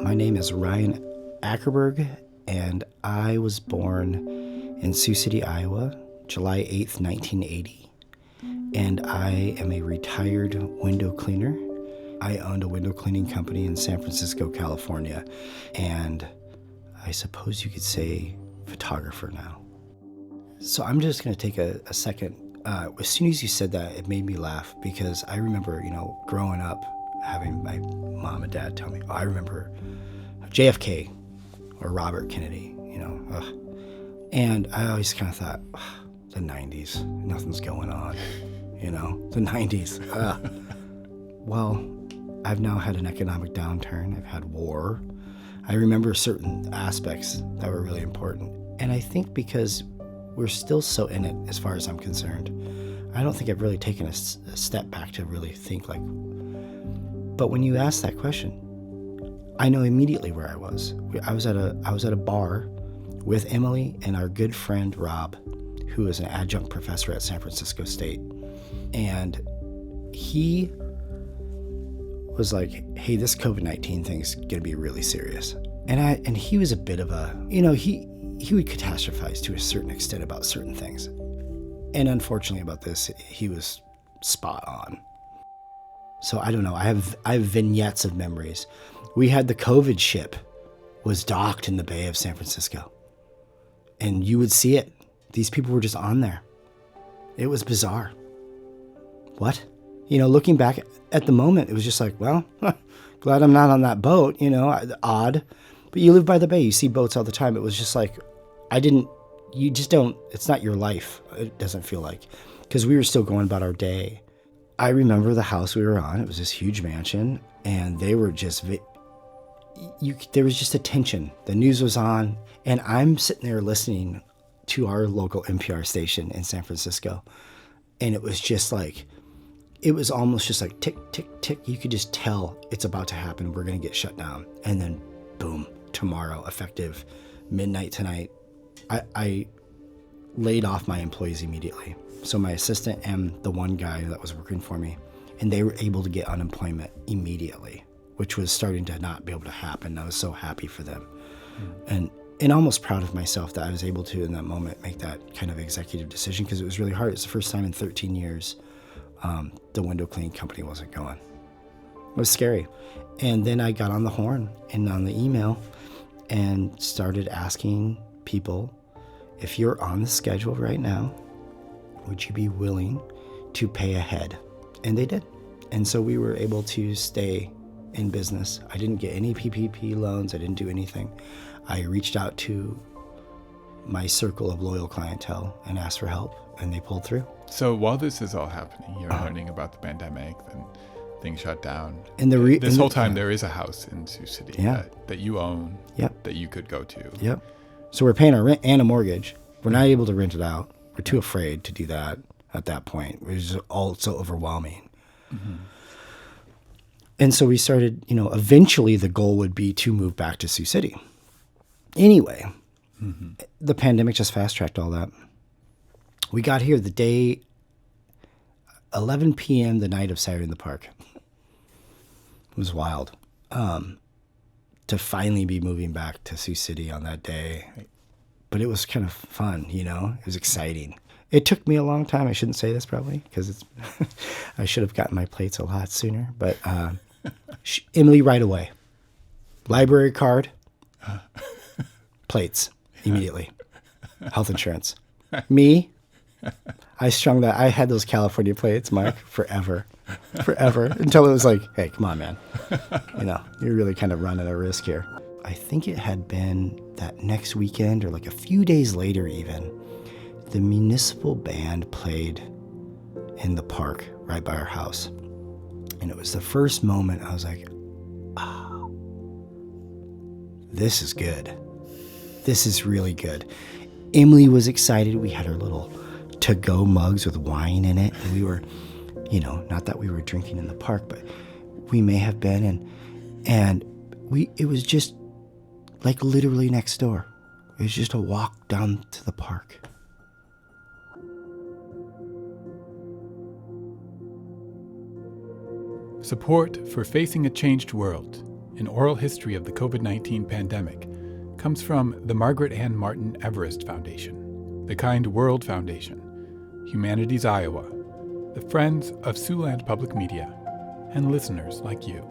My name is Ryan Akerberg, and I was born in Sioux City, Iowa, July 8th, 1980. And I am a retired window cleaner. I owned a window cleaning company in San Francisco, California, and I suppose you could say photographer now. So I'm just going to take a second. As soon as you said that, it made me laugh because I remember, growing up, having my mom and dad tell me, I remember JFK or Robert Kennedy, And I always kind of thought, the 90s, nothing's going on, the 90s. Well, I've now had an economic downturn. I've had war. I remember certain aspects that were really important. And I think because we're still so in it as far as I'm concerned, I don't think I've really taken a step back to really think like, but when you ask that question, I know immediately where I was. I was at a bar with Emily and our good friend Rob, who is an adjunct professor at San Francisco State. And he was like, hey, this COVID-19 thing's gonna be really serious. And he was a bit of a, he would catastrophize to a certain extent about certain things. And unfortunately about this, he was spot on. So I don't know, I have vignettes of memories. We had the COVID ship was docked in the Bay of San Francisco. And you would see it. These people were just on there. It was bizarre. What? Looking back at the moment, it was just like, well, glad I'm not on that boat, odd. But you live by the bay, you see boats all the time. It was just like, it's not your life, it doesn't feel like. Because we were still going about our day. I remember the house we were on, it was this huge mansion, and they were just, there was just a tension. The news was on, and I'm sitting there listening to our local NPR station in San Francisco. And it was just like, it was almost just like tick, tick, tick. You could just tell it's about to happen. We're going to get shut down. And then boom, tomorrow, effective midnight tonight, I laid off my employees immediately. So my assistant and the one guy that was working for me, and they were able to get unemployment immediately, which was starting to not be able to happen. I was so happy for them. And almost proud of myself that I was able to, in that moment, make that kind of executive decision, because it was really hard. It's the first time in 13 years the window cleaning company wasn't going. It was scary. And then I got on the horn and on the email and started asking people, if you're on the schedule right now, would you be willing to pay ahead? And they did. And so we were able to stay in business. I didn't get any PPP loans. I didn't do anything. I reached out to my circle of loyal clientele and asked for help, and they pulled through. So while this is all happening, you're learning about the pandemic, then things shut down. And this whole time, there is a house in Sioux City that you own, that you could go to. Yep. So we're paying our rent and a mortgage. We're not able to rent it out. We're too afraid to do that at that point. It was all so overwhelming. Mm-hmm. And so we started, eventually the goal would be to move back to Sioux City. Anyway, the pandemic just fast-tracked all that. We got here the day, 11 p.m. the night of Saturday in the Park. It was wild. To finally be moving back to Sioux City on that day. But it was kind of fun, It was exciting. It took me a long time. I shouldn't say this probably, because I should have gotten my plates a lot sooner. But Emily right away. Library card. Plates immediately. Health insurance. Me, I strung that. I had those California plates, Mark, forever, until it was like, hey, come on, man. You're really kind of running a risk here. I think it had been that next weekend or like a few days later even, the municipal band played in the park right by our house. And it was the first moment I was like, this is good. This is really good. Emily was excited. We had our little to-go mugs with wine in it. And we were, not that we were drinking in the park, but we may have been. And it was just like literally next door. It was just a walk down to the park. Support for Facing a Changed World an oral history of the COVID-19 pandemic, comes from the Margaret Ann Martin Everest Foundation, the Kind World Foundation, Humanities Iowa, the Friends of Siouxland Public Media, and listeners like you.